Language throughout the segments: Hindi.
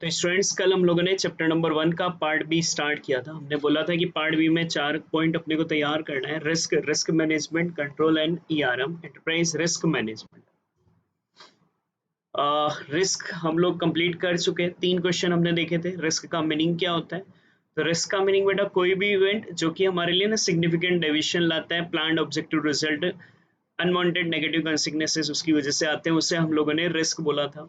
तो स्टूडेंट्स कल हम लोगों ने चैप्टर नंबर 1 का पार्ट बी स्टार्ट किया था। हमने बोला था कि पार्ट बी में 4 पॉइंट अपने को तैयार करना है। Risk management, control and ERM, enterprise risk management. Risk हम लोग कंप्लीट कर चुके हैं। 3 क्वेश्चन हमने देखे थे। रिस्क का मीनिंग क्या होता है? तो रिस्क का मीनिंग बेटा कोई भी इवेंट जो कि हमारे लिए ना सिग्निफिकेंट डेविएशन लाता है, planned objective result, unwanted negative consequences उसकी वजह से आते हैं, उसे हम लोगों ने रिस्क बोला था।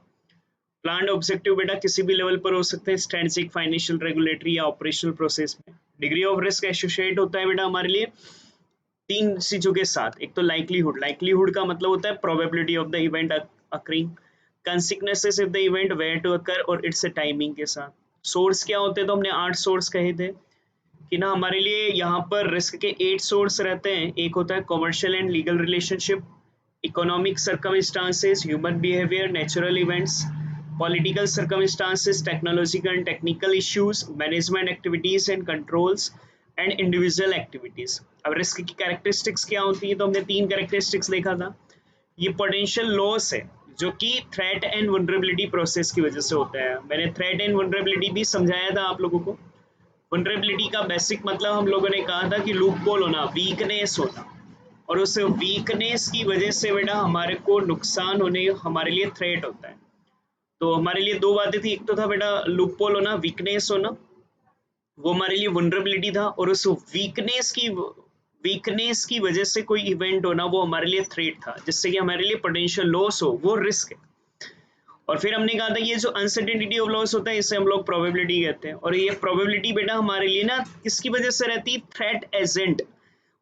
प्लान्ड ऑब्जेक्टिव बेटा किसी भी लेवल पर हो सकते हैं, स्ट्रेटेजिक, फाइनेंशियल, रेगुलेटरी या ऑपरेशनल प्रोसेस में। डिग्री ऑफ रिस्क एसोसिएट होता है बेटा हमारे लिए 3 चीजों के साथ। एक तो लाइकलीहुड का मतलब होता है probability of the event occurring, consequences if the event were to occur और इट्स टाइमिंग के साथ। सोर्स क्या होते हैं? तो हमने 8 सोर्स कहे थे कि ना हमारे लिए यहाँ पर रिस्क के 8 सोर्स रहते हैं। एक होता है commercial and legal relationship, economic circumstances, human behaviour, natural events, political circumstances, technological and technical issues, management activities and controls and individual activities। अब रिस्क की कैरेक्टरिस्टिक्स क्या होती है? तो हमने 3 कैरेक्टरिस्टिक्स देखा था। ये पोटेंशियल लॉस है जो कि थ्रेट एंड वनरेबिलिटी प्रोसेस की वजह से होता है। मैंने थ्रेट एंड वनरेबिलिटी भी समझाया था आप लोगों को। वनरेबिलिटी का बेसिक मतलब हम लोगों ने कहा था कि लूप होल होना, वीकनेस होना, और उस वीकनेस की वजह से बेटा हमारे को नुकसान होने, हमारे लिए थ्रेट होता है। तो हमारे लिए 2 बातें थी। एक तो था बेटा लूपहोल होना, वीकनेस होना, वो हमारे लिए वनरेबिलिटी था, और उस वीकनेस की वजह से कोई इवेंट होना वो हमारे लिए थ्रेट था, जिससे कि हमारे लिए पोटेंशियल लॉस हो, वो रिस्क है। और फिर हमने कहा था ये जो अनसर्टेनिटी ऑफ लॉस होता है इसे हम लोग प्रोबेबिलिटी कहते हैं। और ये प्रोबेबिलिटी बेटा हमारे लिए ना किसकी वजह से रहती है? Threat agent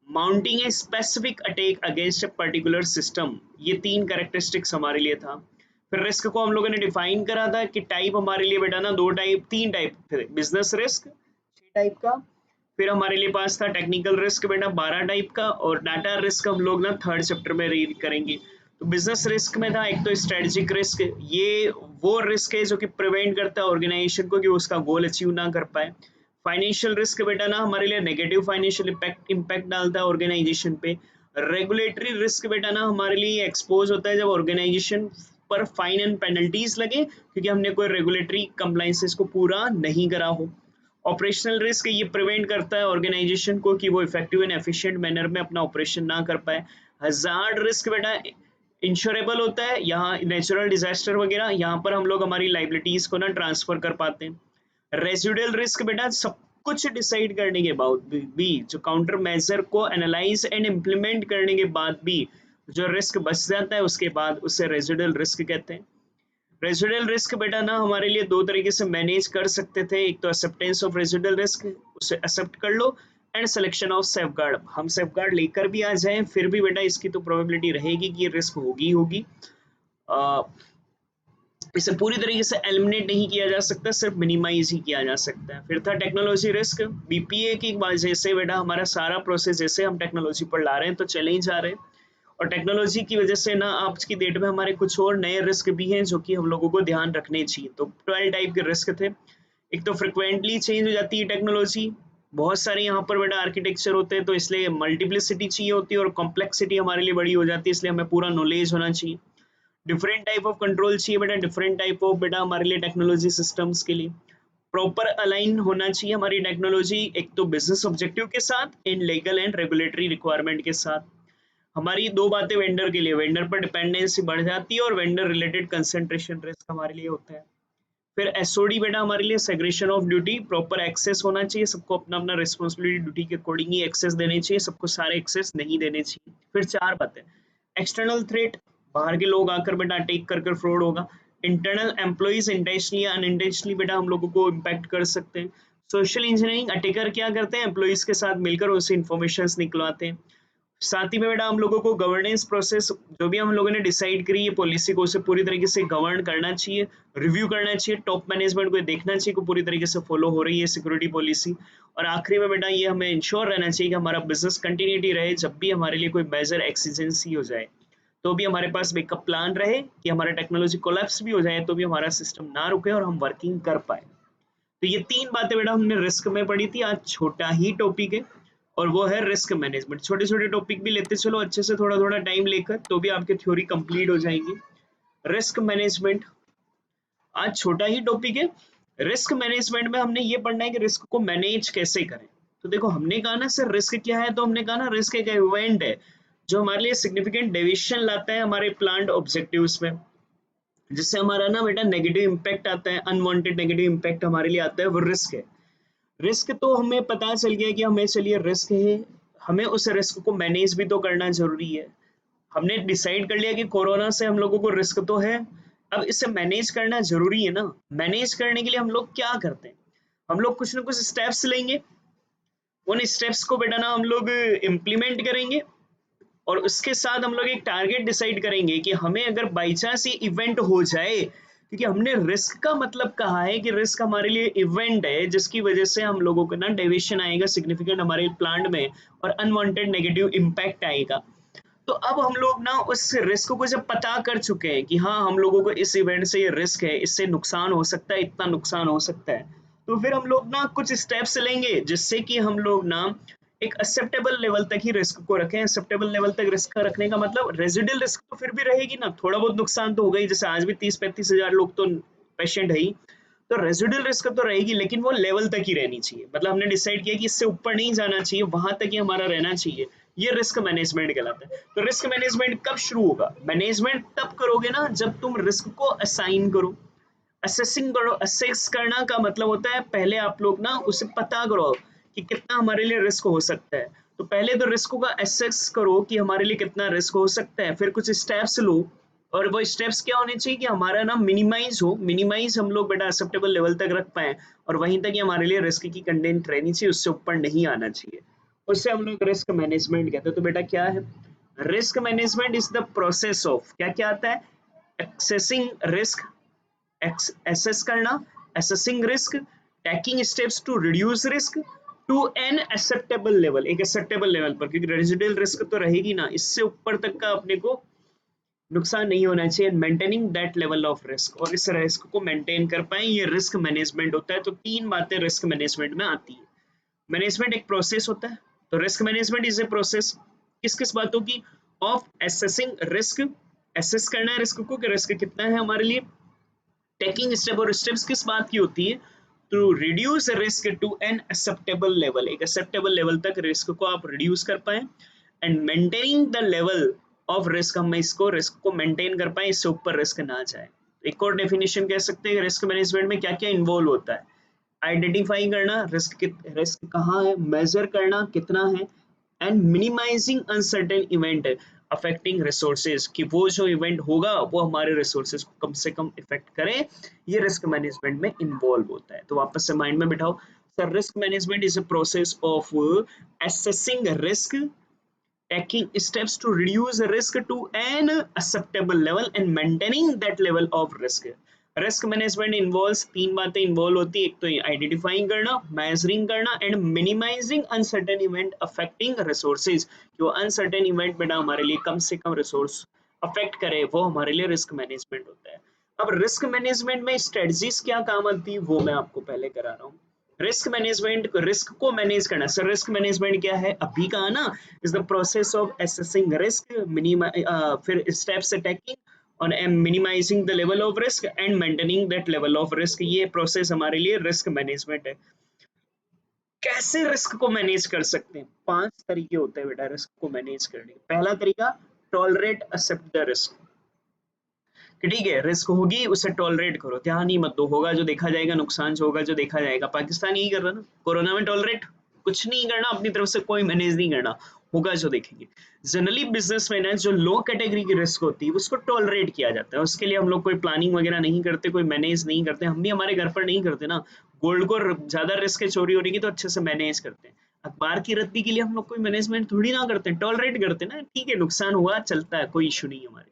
mounting a specific attack against a particular system. ये 3 कैरेक्टरिस्टिक्स हमारे लिए था। फिर रिस्क को हम लोगों ने डिफाइन करा था कि टाइप हमारे लिए बेटा ना 3 टाइप थे। बिजनेस रिस्क 6 टाइप का, फिर हमारे लिए पास था टेक्निकल रिस्क बेटा 12 टाइप का, और डाटा रिस्क हम लोग ना 3rd चैप्टर में रीड करेंगे। तो बिजनेस रिस्क में था एक तो स्ट्रेटेजिक रिस्क, ये वो रिस्क है जो कि प्रिवेंट करता है ऑर्गेनाइजेशन को कि उसका गोल अचीव ना कर पाए। फाइनेंशियल रिस्क बेटा ना हमारे लिए नेगेटिव फाइनेंशियल इम्पैक्ट डालता है ऑर्गेनाइजेशन पे। रेगुलेटरी रिस्क बेटा ना हमारे लिए एक्सपोज होता है जब ऑर्गेनाइजेशन पर फाइन एंड पेनल्टीज लगे क्योंकि हमने कोई रेगुलेटरी कंप्लायंसेस को पूरा नहीं करा हो। ऑपरेशनल रिस्क ये प्रिवेंट करता है ऑर्गेनाइजेशन को कि वो इफेक्टिव एंड एफिशिएंट मैनर में अपना ऑपरेशन ना कर पाए। हजार्ड रिस्क बेटा इंश्योरेबल होता है, यहाँ नेचुरल डिजास्टर वगैरह, यहाँ पर हम लोग हमारी लाइबिलिटीज को ना ट्रांसफर कर पाते हैं। रेजिडुअल रिस्क बेटा सब कुछ डिसाइड करने के बाद भी जो काउंटर मेजर को एनालाइज एंड इम्प्लीमेंट करने के बाद भी जो रिस्क बच जाता है उसके बाद उसे रेजिडुअल रिस्क कहते हैं। रेजिडुअल रिस्क बेटा ना हमारे लिए 2 तरीके से मैनेज कर सकते थे। एक तो एक्सेप्टेंस ऑफ रेजिडुअल रिस्क, उसे एक्सेप्ट कर लो, एंड सिलेक्शन ऑफ सेफगार्ड। हम सेफगार्ड लेकर भी आ जाएं फिर भी बेटा इसकी तो प्रोबेबिलिटी रहेगी कि ये रिस्क होगी। इसे पूरी तरीके से एलिमिनेट नहीं किया जा सकता, सिर्फ मिनिमाइज ही किया जा सकता है। फिर था टेक्नोलॉजी रिस्क, बीपीए की वजह से बेटा हमारा सारा प्रोसेस जैसे हम टेक्नोलॉजी पर ला रहे हैं तो चले ही जा रहे हैं, और टेक्नोलॉजी की वजह से ना आज की डेट में हमारे कुछ और नए रिस्क भी हैं जो कि हम लोगों को ध्यान रखने चाहिए। तो 12 टाइप के रिस्क थे। एक तो फ्रिक्वेंटली चेंज हो जाती है टेक्नोलॉजी, बहुत सारे यहाँ पर बेटा आर्किटेक्चर होते हैं तो इसलिए मल्टीप्लिसिटी चाहिए होती है, और कॉम्प्लेक्सिटी हमारे लिए बड़ी हो जाती है, इसलिए हमें पूरा नॉलेज होना चाहिए। डिफरेंट टाइप ऑफ कंट्रोल चाहिए बेटा, डिफरेंट टाइप ऑफ बेटा हमारे लिए टेक्नोलॉजी सिस्टम्स के लिए प्रॉपर अलाइन होना चाहिए हमारी टेक्नोलॉजी, एक तो बिजनेस ऑब्जेक्टिव के साथ and legal and regulatory requirement के साथ। हमारी 2 बातें वेंडर के लिए, वेंडर पर डिपेंडेंसी बढ़ जाती है और वेंडर रिलेटेड कंसंट्रेशन रिस्क हमारे लिए होता है। फिर एसओडी बेटा हमारे लिए segregation of duty, proper access होना चाहिए, सबको अपना अपना रिस्पॉन्सिबिलिटी ड्यूटी के अकॉर्डिंग ही एक्सेस देने चाहिए, सबको सारे एक्सेस नहीं देने चाहिए। फिर 4 बातें, एक्सटर्नल थ्रेट, बाहर के लोग आकर बेटा अटैक कर फ्रॉड होगा। इंटरनल एम्प्लॉइज इंटेंशनली या अनइंटेंशनली बेटा हम लोगों को इम्पैक्ट कर सकते हैं। सोशल इंजीनियरिंग, अटैकर क्या करते हैं? एम्प्लॉइज के साथ मिलकर उनसे इंफॉर्मेशन निकलवाते हैं। साथ ही में बेटा हम लोगों को गवर्नेंस प्रोसेस जो भी हम लोगों ने डिसाइड करी है पॉलिसी को उसे पूरी तरीके से गवर्न करना चाहिए, रिव्यू करना चाहिए, टॉप मैनेजमेंट को देखना चाहिए कि पूरी तरीके से फॉलो हो रही है सिक्योरिटी पॉलिसी। और आखिरी में बेटा ये हमें इंश्योर रहना चाहिए कि हमारा बिजनेस कंटिन्यूटी रहे, जब भी हमारे लिए कोई मेजर एक्सीजेंसी हो जाए तो भी हमारे पास बैकअप प्लान रहे कि हमारा टेक्नोलॉजी कोलैप्स भी हो जाए तो भी हमारा सिस्टम ना रुके और हम वर्किंग कर पाए। तो ये 3 बातें बेटा हमने रिस्क में पढ़ी थी। आज छोटा ही टॉपिक है और वो है रिस्क मैनेजमेंट। छोटे छोटे टॉपिक भी लेते चलो अच्छे से, थोड़ा थोड़ा टाइम लेकर, तो भी आपकी थ्योरी कंप्लीट हो जाएगी। रिस्क मैनेजमेंट आज छोटा ही टॉपिक है रिस्क मैनेजमेंट में हमने ये पढ़ना है कि रिस्क को मैनेज कैसे करें। तो देखो हमने कहा ना सर रिस्क क्या है, तो हमने कहा ना रिस्क एक इवेंट है जो हमारे लिए सिग्निफिकेंट डेविएशन लाता है हमारे प्लान्ड ऑब्जेक्टिव्स में, जिससे हमारा ना बेटा नेगेटिव इम्पैक्ट आता है, अनवांटेड नेगेटिव इम्पैक्ट हमारे लिए आता है, वो रिस्क है। रिस्क तो हमें पता चल गया कि हमें चलिए रिस्क है, हमें उस रिस्क को मैनेज भी तो करना जरूरी है। हमने डिसाइड कर लिया कि कोरोना से हम लोगों को रिस्क तो है, अब इसे मैनेज करना जरूरी है ना। मैनेज करने के लिए हम लोग क्या करते हैं, हम लोग कुछ ना कुछ स्टेप्स लेंगे, उन स्टेप्स को बेटा ना हम लोग इम्प्लीमेंट करेंगे, और उसके साथ हम लोग एक टारगेट डिसाइड करेंगे कि हमें अगर बाई चांस ये इवेंट हो जाए, क्योंकि हमने रिस्क का मतलब कहा है कि रिस्क हमारे लिए इवेंट है जिसकी वजह से हम लोगों को ना डेविएशन आएगा सिग्निफिकेंट हमारे प्लांट में, और अनवांटेड नेगेटिव इम्पैक्ट आएगा। तो अब हम लोग ना उस रिस्क को जब पता कर चुके हैं कि हाँ हम लोगों को इस इवेंट से ये रिस्क है, इससे नुकसान हो सकता है, इतना नुकसान हो सकता है, तो फिर हम लोग ना कुछ स्टेप्स लेंगे जिससे कि हम लोग ना एक एक्सेप्टेबल लेवल तक ही रिस्क को रखें। एक्सेप्टेबल लेवल तक रिस्क का रखने का मतलब रेजिडुअल रिस्क तो फिर भी रहेगी ना, थोड़ा बहुत नुकसान तो होगा ही, जैसे आज भी 30-35 हजार लोग तो पेशेंट है ही, तो रेजिडुअल रिस्क तो रहेगी, लेकिन वो लेवल तक ही रहनी चाहिए। मतलब हमने डिसाइड किया कि इससे ऊपर नहीं जाना चाहिए, वहां तक ही हमारा रहना चाहिए। ये रिस्क मैनेजमेंट कहलाता है। तो रिस्क मैनेजमेंट कब शुरू होगा, मैनेजमेंट तब करोगे ना जब तुम रिस्क को असाइन करो, असेसिंग करो। असेस करना का मतलब होता है पहले आप लोग ना उसे पता करो कि कितना हमारे लिए रिस्क हो सकता है। तो पहले तो रिस्क का असेस करो कि हमारे लिए कितना रिस्क हो सकता है, फिर कुछ स्टेप्स लो, और वो स्टेप्स क्या होने चाहिए कि हमारा ना मिनिमाइज हो, मिनिमाइज हम लोग बेटा एक्सेप्टेबल लेवल तक रख पाए, और वहीं तक ही हमारे लिए रिस्क की कंटेंट रहनी चाहिए, उससे ऊपर नहीं आना चाहिए। उससे हम लोग रिस्क मैनेजमेंट कहते हैं। तो बेटा क्या है, risk management is the process of, क्या क्या आता है, एक्सेसिंग रिस्क, एसेस करना, assessing risk, taking steps to reduce risk to an acceptable level, एक एक्सेप्टेबल लेवल पर, क्योंकि रेजिडुअल रिस्क तो रहेगी ना, इससे ऊपर तक का अपने को नुकसान नहीं होना चाहिए, maintaining that level of risk, और इस रिस्क को मेंटेन कर पाए, ये रिस्क मैनेजमेंट होता है। तो तीन बातें रिस्क मैनेजमेंट में आती है। मैनेजमेंट एक प्रोसेस होता है, तो risk management is a process किस किस बातों की, ऑफ एसेसिंग रिस्क, एसेस करना है रिस्क को कि रिस्क कितना है हमारे लिए, टेकिंग स्टेप, और स्टेप्स किस बात की होती है, to reduce risk to an acceptable level, एक एक्सेप्टेबल लेवल तक रिस्क को आप रिड्यूस कर पाए, and maintaining the level of risk, हम इसको रिस्क को मेंटेन कर पाए, इससे ऊपर रिस्क ना जाए। एक और डेफिनेशन कह सकते हैं रिस्क मैनेजमेंट में क्या क्या इन्वॉल्व होता है, आइडेंटिफाई करना रिस्क, रिस्क कहाँ है, मेजर करना कितना है, and minimising uncertain event affecting resources, कि वो जो इवेंट होगा वो हमारे रिसोर्सेज को कम से कम इफेक्ट करे, ये रिस्क मैनेजमेंट में इन्वॉल्व होता है। तो वापस से माइंड में बिठाओ sir, risk management is a process of assessing risk, taking steps to reduce risk to an acceptable level and maintaining that level of risk। Risk management involves, तीन बातें इन्वॉल्व होती है, एक तो आइडेंटिफाइंग करना, मेजरिंग करना, and minimising uncertain event affecting resources, जो अनसर्टेन इवेंट बेटा हमारे लिए कम से कम रिसोर्स अफेक्ट करे, वो हमारे लिए रिस्क मैनेजमेंट होता है। अब रिस्क मैनेजमेंट में स्ट्रेटजीज क्या काम आती है वो मैं आपको पहले करा रहा हूँ। रिस्क मैनेजमेंट, रिस्क को मैनेज करना, सर रिस्क मैनेजमेंट क्या है, अभी कहा ना, is the process of assessing risk, फिर steps taking on minimizing the level of risk and maintaining that level of risk, ये प्रोसेस हमारे लिए रिस्क मैनेजमेंट है। कैसे रिस्क को मैनेज कर सकते हैं, पांच तरीके होते हैं बेटा रिस्क को मैनेज करने के। पहला तरीका, टॉलरेट एक्सेप्ट द रिस्क, कि ठीक है रिस्क होगी उसे टॉलरेट करो, ध्यान ही मत दो, होगा जो देखा जाएगा, नुकसान जो होगा जो देखा जाएगा। पाकिस्तान यही कर रहा ना, कोरोना में टॉलरेट कुछ नहीं करना, अपनी तरफ से कोई मैनेज नहीं करना, होगा जो देखेंगे। जनरली बिजनेस में ना जो लो कैटेगरी की रिस्क होती है उसको टॉलरेट किया जाता है, उसके लिए हम लोग कोई प्लानिंग वगैरह नहीं करते, कोई मैनेज नहीं करते, हम भी हमारे घर पर नहीं करते ना। गोल्ड को ज्यादा रिस्क है चोरी होने की तो अच्छे से मैनेज करते हैं, अखबार की रद्दी के लिए हम लोग कोई मैनेजमेंट थोड़ी ना करते हैं, टॉलरेट करते हैं ना, ठीक है नुकसान हुआ चलता है, कोई इशू नहीं हमारे लिए।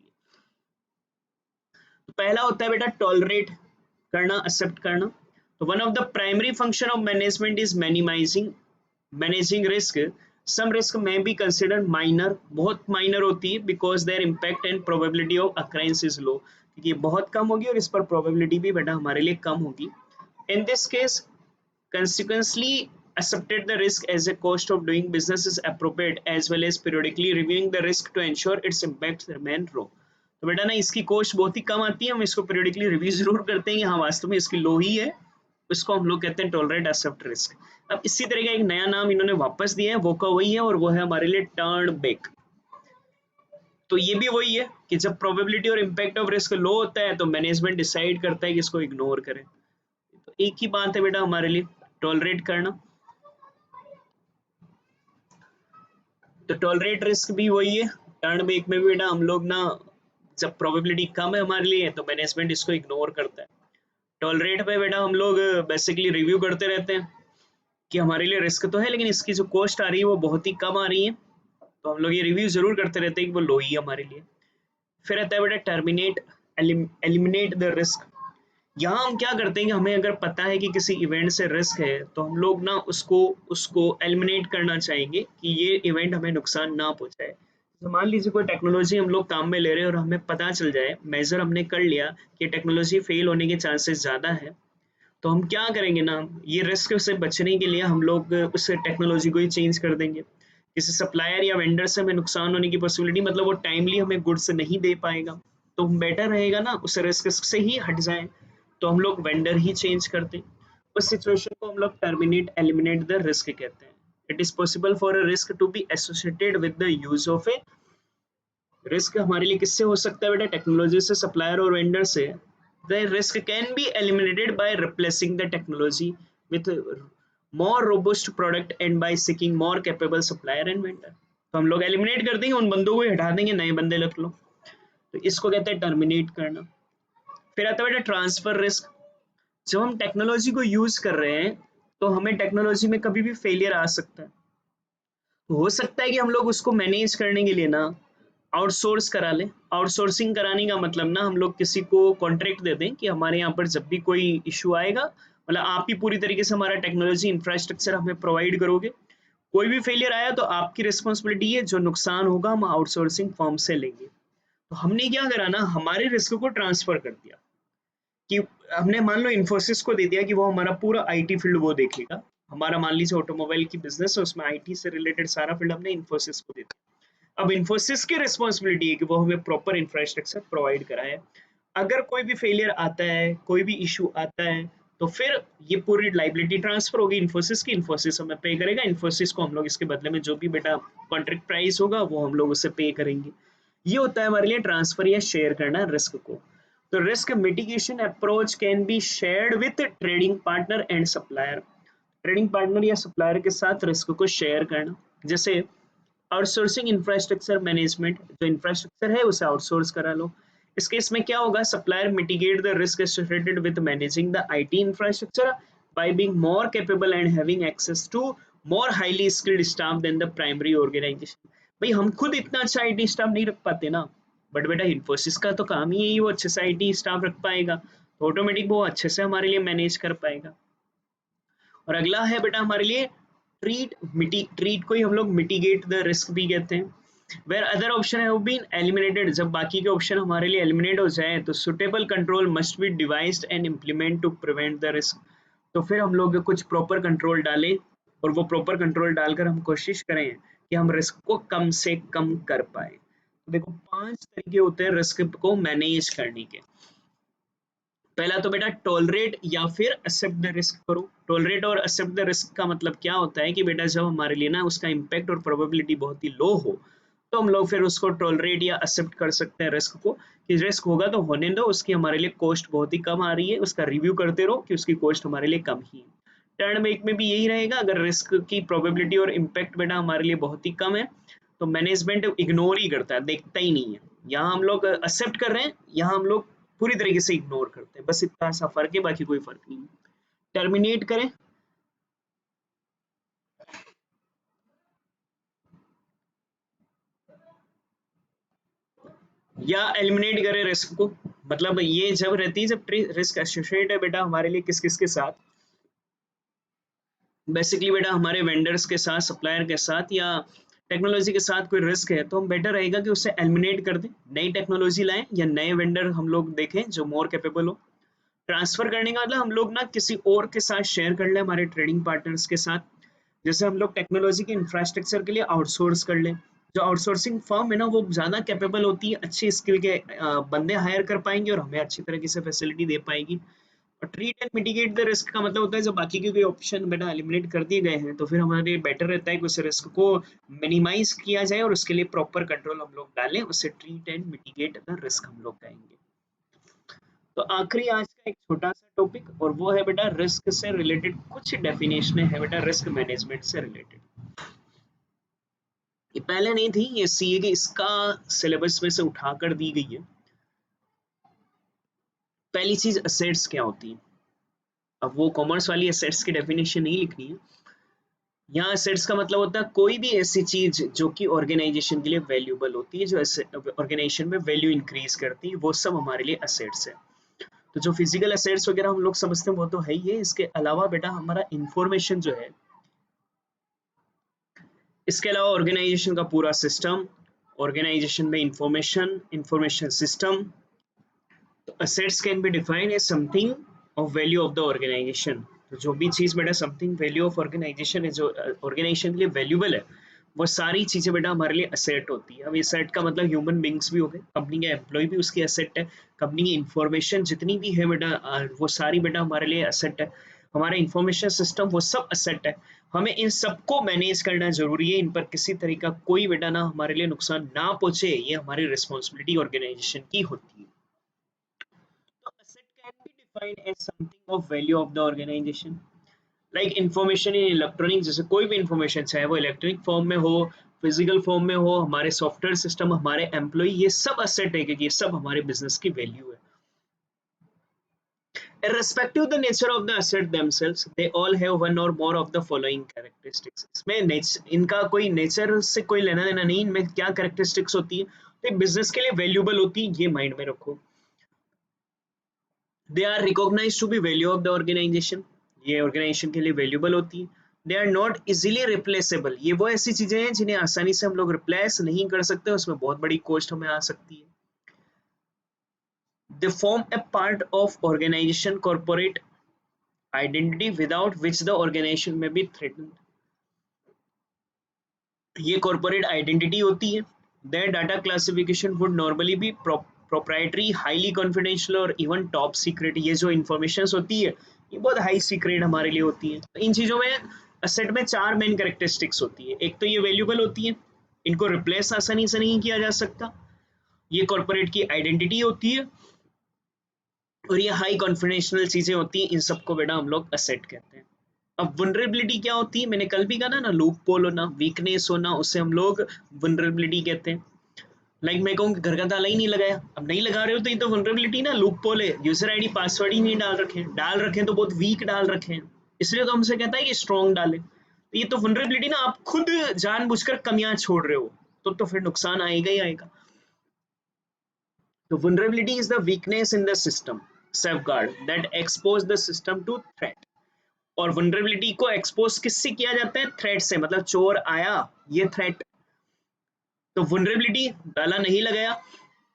तो पहला होता है बेटा टॉलरेट करना, एक्सेप्ट करना। तो one of the primary function of management is minimising, managing risk. Some risk may be consider minor, बहुत माइनर होती है, because their impact and probability of occurrence is low, क्योंकि ये बहुत कम होगी और इस पर प्रोबेबिलिटी भी बेटा हमारे लिए कम होगी। In this case consequently accepted the risk as a cost of doing business is appropriate, as well as periodically reviewing the risk to ensure its impacts remain low। तो बेटा ना इसकी कॉस्ट बहुत ही कम आती है, हम इसको periodically रिव्यू जरूर करते हैं कि हाँ वास्तव में इसकी लो ही है, उसको हम लोग कहते हैं टॉलरेट एक्सेप्ट रिस्क। अब इसी तरह का एक नया नाम इन्होंने वापस दिया है, वो का वही है, और वो है हमारे लिए टर्न बैक। तो ये भी वही है कि जब प्रोबेबिलिटी और इम्पैक्ट ऑफ रिस्क लो होता है तो मैनेजमेंट डिसाइड करता है कि इसको इग्नोर करें। तो एक ही बात है बेटा हमारे लिए, टॉलरेट करना। तो टॉलरेट रिस्क भी वही है, टर्न बैक में भी बेटा हम लोग ना, जब प्रोबेबिलिटी कम है हमारे लिए तो मैनेजमेंट इसको इग्नोर करता है। टॉलरेट पे बेटा हम लोग बेसिकली रिव्यू करते रहते हैं कि हमारे लिए रिस्क तो है लेकिन इसकी जो कॉस्ट आ रही है वो बहुत ही कम आ रही है, तो हम लोग ये रिव्यू जरूर करते रहते हैं कि वो लो ही है हमारे लिए। फिर आता है बेटा टर्मिनेट, एलिमिनेट द रिस्क। यहाँ हम क्या करते हैं कि हमें अगर पता है कि किसी इवेंट से रिस्क है तो हम लोग ना उसको उसको एलिमिनेट करना चाहेंगे कि ये इवेंट हमें नुकसान ना पहुंचाए। तो मान लीजिए कोई टेक्नोलॉजी हम लोग काम में ले रहे हैं और हमें पता चल जाए, मेजर हमने कर लिया कि टेक्नोलॉजी फेल होने के चांसेस ज़्यादा है, तो हम क्या करेंगे ना, ये रिस्क से बचने के लिए हम लोग उस टेक्नोलॉजी को ही चेंज कर देंगे। किसी सप्लायर या वेंडर से हमें नुकसान होने की पॉसिबिलिटी, मतलब वो टाइमली हमें गुड्स नहीं दे पाएगा, तो बेटर रहेगा ना उस रिस्क से ही हट जाएं, तो हम लोग वेंडर ही चेंज करते हैं। उस सिचुएशन को हम लोग टर्मिनेट एलिमिनेट द रिस्क कहते हैं। It is possible for a risk to be associated with the use of a, risk हमारे लिए किससे हो सकता है बेटा, टेक्नोलॉजी से, सप्लायर और वेंडर से। The risk can be eliminated by replacing the technology with more robust product and by seeking more capable supplier and vendor। तो हम लोग एलिमिनेट कर देंगे, उन बंदों को ही हटा देंगे, नए बंदे रख लो। तो इसको कहते हैं टर्मिनेट करना। फिर आता है बेटा ट्रांसफर रिस्क। जब हम टेक्नोलॉजी को यूज कर रहे हैं तो हमें टेक्नोलॉजी में कभी भी फेलियर आ सकता है, तो हो सकता है कि हम लोग उसको मैनेज करने के लिए ना आउटसोर्स करा लें। आउटसोर्सिंग कराने का मतलब ना हम लोग किसी को कॉन्ट्रैक्ट दे दें कि हमारे यहाँ पर जब भी कोई इशू आएगा, मतलब आप ही पूरी तरीके से हमारा टेक्नोलॉजी इंफ्रास्ट्रक्चर हमें प्रोवाइड करोगे, कोई भी फेलियर आया तो आपकी रिस्पॉन्सिबिलिटी है, जो नुकसान होगा हम आउटसोर्सिंग फर्म से लेंगे। तो हमने क्या करा ना, हमारे रिस्क को ट्रांसफर कर दिया कि हमने मान लो इन्फोसिस को दे दिया कि वो हमारा पूरा आईटी फील्ड वो देखेगा। हमारा मान लीजिए ऑटोमोबाइल की बिजनेस है, उसमें आईटी से रिलेटेड सारा फील्ड हमने इन्फोसिस को दे दिया। अब इन्फोसिस की रिस्पॉन्सिबिलिटी है कि वो हमें प्रॉपर इंफ्रास्ट्रक्चर प्रोवाइड कराए। अगर कोई भी फेलियर आता है, कोई भी इशू आता है, तो फिर ये पूरी लाइबिलिटी ट्रांसफर होगी इन्फोसिस की, इन्फोसिस हमें पे करेगा, इन्फोसिस को हम लोग इसके बदले में जो भी बेटा कॉन्ट्रैक्ट प्राइस होगा वो हम लोग उसे पे करेंगे। ये होता है हमारे लिए ट्रांसफर या शेयर करना रिस्क को। तो risk mitigation approach can be shared with trading partner and supplier. Trading partner या सप्लायर के साथ रिस्क को शेयर करना, जैसे आउटसोर्सिंग इंफ्रास्ट्रक्चर मैनेजमेंट, जो इंफ्रास्ट्रक्चर है उसे आउटसोर्स करा लो। इस केस में क्या होगा, supplier mitigate the risk associated with managing the IT infrastructure by being more capable and having access to more highly skilled staff than the primary organisation. भाई हम खुद इतना अच्छा आईटी स्टाफ नहीं रख पाते ना, बट बेटा इन्फोसिस का तो काम ही है, वो अच्छे से आईटी स्टाफ रख पाएगा, तो ऑटोमेटिक वो अच्छे से हमारे लिए मैनेज कर पाएगा। और अगला है बेटा हमारे लिए ट्रीट को ही हम लोग मिटिगेट द रिस्क भी कहते हैं। Where other option have been eliminated, जब बाकी के ऑप्शन हमारे लिए एलिमिनेट हो जाए तो suitable control must be devised and implement to prevent the risk. तो फिर हम लोग कुछ प्रॉपर कंट्रोल डालें, और वो प्रॉपर कंट्रोल डालकर हम कोशिश करें कि हम रिस्क को कम से कम कर पाए। देखो 5 तरीके होते हैं रिस्क को मैनेज करने के। पहला तो बेटा टॉलरेट या फिर एक्सेप्ट द रिस्क करो। टॉलरेट और एक्सेप्ट द रिस्क का मतलब क्या होता है कि बेटा जब हमारे लिए ना उसका इम्पैक्ट और प्रोबेबिलिटी बहुत ही लो हो तो हम लोग फिर उसको टॉलरेट या एक्सेप्ट कर सकते हैं रिस्क को, कि रिस्क होगा तो होने दो, उसकी हमारे लिए कॉस्ट बहुत ही कम आ रही है, उसका रिव्यू करते रहो कि उसकी कॉस्ट हमारे लिए कम ही है। टर्न बैक में भी यही रहेगा, अगर रिस्क की प्रोबेबिलिटी और इम्पैक्ट बेटा हमारे लिए बहुत ही कम है तो मैनेजमेंट इग्नोर ही करता है, देखता ही नहीं है। यहाँ हम लोग एक्सेप्ट कर रहे हैं, यहाँ हम लोग पूरी तरीके से इग्नोर करते हैं, बस इतना सा फर्क है, बाकी कोई फर्क नहीं है। टर्मिनेट करें या एलिमिनेट करें रिस्क को, मतलब ये जब रहती है जब रिस्क एसोसिएट है बेटा हमारे लिए किस किस के साथ, बेसिकली बेटा हमारे वेंडर्स के साथ, सप्लायर के साथ, या टेक्नोलॉजी के साथ कोई रिस्क है तो हम बेटर रहेगा कि उसे एलिमिनेट कर दें, नई टेक्नोलॉजी लाएं या नए वेंडर हम लोग देखें जो मोर कैपेबल हो। ट्रांसफर करने का मतलब हम लोग ना किसी और के साथ शेयर कर लें, हमारे ट्रेडिंग पार्टनर्स के साथ, जैसे हम लोग टेक्नोलॉजी के इंफ्रास्ट्रक्चर के लिए आउटसोर्स कर लें। जो आउटसोर्सिंग फर्म है ना वो ज़्यादा कैपेबल होती है, अच्छी स्किल के बंदे हायर कर पाएंगे और हमें अच्छी तरीके से फैसिलिटी दे पाएगी। और treat and mitigate the risk का मतलब होता है जब बाकी के कोई ऑप्शन बेटा एलिमिनेट कर दिए गए हैं तो फिर हमारे लिए बेटर रहता है कि उस रिस्क को मिनिमाइज किया जाए और उसके लिए प्रॉपर कंट्रोल हम लोग डालें, उससे treat and mitigate the risk हम लोग कहेंगे। तो आखिरी आज का एक छोटा सा टॉपिक और वो है बेटा रिस्क से रिलेटेड कुछ डेफिनेशन है बेटा रिस्क मैनेजमेंट से रिलेटेड। ये पहले नहीं थी, ये सीए के इसका सिलेबस में से उठा कर दी गई है। पहली चीज असेट्स क्या होती है। अब वो कॉमर्स वाली असेट्स की डेफिनेशन नहीं लिखनी है, यहाँ असेट्स का मतलब होता है कोई भी ऐसी चीज जो कि ऑर्गेनाइजेशन के लिए वैल्यूबल होती है, जो ऑर्गेनाइजेशन में वैल्यू इंक्रीज करती है, वो सब हमारे लिए असेट्स है। तो जो फिजिकल असेट्स वगैरह हम लोग समझते हैं वो तो है ही है, इसके अलावा बेटा हमारा इंफॉर्मेशन जो है, इसके अलावा ऑर्गेनाइजेशन का पूरा सिस्टम, ऑर्गेनाइजेशन में इंफॉर्मेशन सिस्टम। तो assets can be defined as something of value of the organisation. तो जो भी चीज बेटा समथिंग वैल्यू ऑफ ऑर्गेनाइजेशन है, जो ऑर्गेनाइजेशन के लिए वैल्यूबल है, वो सारी चीजें बेटा हमारे लिए असेट होती है। अब एसेट का मतलब ह्यूमन बींग्स भी हो गए, कंपनी के एम्प्लॉय भी उसकी असेट है, कंपनी की इंफॉर्मेशन जितनी भी है बेटा वो सारी बेटा हमारे लिए असेट है, हमारा इंफॉर्मेशन सिस्टम वो सब असेट है। हमें इन सबको मैनेज करना जरूरी है, इन पर किसी तरह का कोई बेटा ना हमारे लिए नुकसान ना पहुंचे, ये हमारी रिस्पॉन्सिबिलिटी ऑर्गेनाइजेशन की होती है। तो asset can be defined as something of value of the organization. Like information in electronic, जैसे कोई भी इंफॉर्मेशन चाहे वो इलेक्ट्रॉनिक फॉर्म में हो, फिजिकल फॉर्म में हो, हमारे सॉफ्टवेयर सिस्टम, हमारे एम्प्लॉय, ये सब असेट है क्योंकि ये सब हमारे बिजनेस की वैल्यू है। Irrespective of the nature of the asset themselves, they all have one or more of the following characteristics. इसमें इनका कोई नेचर से कोई लेना देना नहीं, इनमें क्या कैरेक्टरिस्टिक्स होती है तो बिजनेस के लिए वैल्यूबल होती है, ये माइंड में रखो। They are recognise to be value of the organisation, ये ऑर्गेनाइजेशन के लिए वैल्यूबल होती है। They are not easily replaceable, ये वो ऐसी चीजें हैं जिन्हें आसानी से हम लोग रिप्लेस नहीं कर सकते, उसमें बहुत बड़ी कॉस्ट हमें आ सकती है। They form a part of organisation corporate identity without which the organisation may be threatened, ये कॉर्पोरेट आइडेंटिटी होती है। Their data classification would normally be proprietary, highly confidential और इवन टॉप सीक्रेट, ये जो इंफॉर्मेशन होती है ये बहुत हाई सीक्रेट हमारे लिए होती है। तो इन चीजों में असेट में चार मेन कैरेक्टरिस्टिक्स होती है। एक तो ये वैल्यूबल होती है, इनको रिप्लेस आसानी से नहीं किया जा सकता, ये कॉर्पोरेट की आइडेंटिटी होती है, और ये हाई कॉन्फिडेंशियल चीजें होती हैं, इन सबको बेटा हम लोग असेट कहते हैं। अब वनरेबिलिटी क्या होती है, मैंने कल भी कहा ना, लूप पोल होना, वीकनेस होना, उससे हम लोग वनरेबिलिटी कहते हैं। लाइक मैं कहूँ घर का ताला ही नहीं लगाया, अब नहीं लगा रहे हो तो ये तो वनरेबिलिटी ना, लूप पोल है, यूजर आईडी पासवर्ड ही नहीं डाल रखे तो बहुत वीक डाल रखे हैं, इसलिए तो हमसे कहता है कि स्ट्रॉन्ग डाले। तो ये तो वनरेबिलिटी ना, आप खुद जानबूझकर कमियां छोड़ रहे हो, तो फिर नुकसान आएगा ही आएगा। तो vulnerability is the weakness in the system safeguard that expose the system to threat। और vulnerability को expose किससे किया जाता है, threat से, मतलब चोर आया, ये threat। तो vulnerability ताला नहीं लगाया,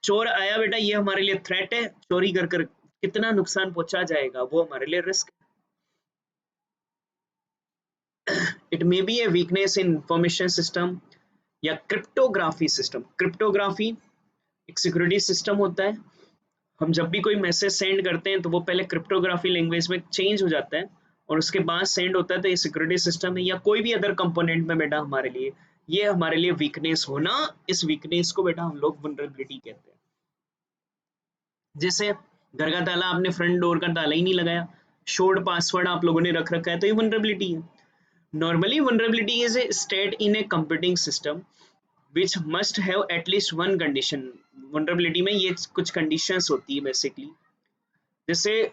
चोर आया बेटा, ये हमारे लिए threat है, चोरी कर कर कितना नुकसान पहुंचा जाएगा वो हमारे लिए risk. It may be a weakness in information system या क्रिप्टोग्राफी सिस्टम। क्रिप्टोग्राफी एक सिक्योरिटी सिस्टम होता है, हम जब भी कोई मैसेज सेंड करते हैं तो वो पहले क्रिप्टोग्राफी लैंग्वेज में चेंज हो जाता है और उसके बाद सेंड होता है, तो ये सिक्योरिटी सिस्टम है या कोई भी अदर कंपोनेंट में बेटा हमारे लिए, ये हमारे लिए वीकनेस होना, इस वीकनेस को बेटा हम लोग वनरेबिलिटी कहते हैं। जैसे घर का ताला, आपने फ्रंट डोर का ताला ही नहीं लगाया, शोर्ड पासवर्ड आप लोगों ने रख रखा है, तो ये वनरेबिलिटी है। Normally vulnerability is a state in A computing system which must have at least one condition. Vulnerability में ये कुछ कंडीशंस होती है बेसिकली, जैसे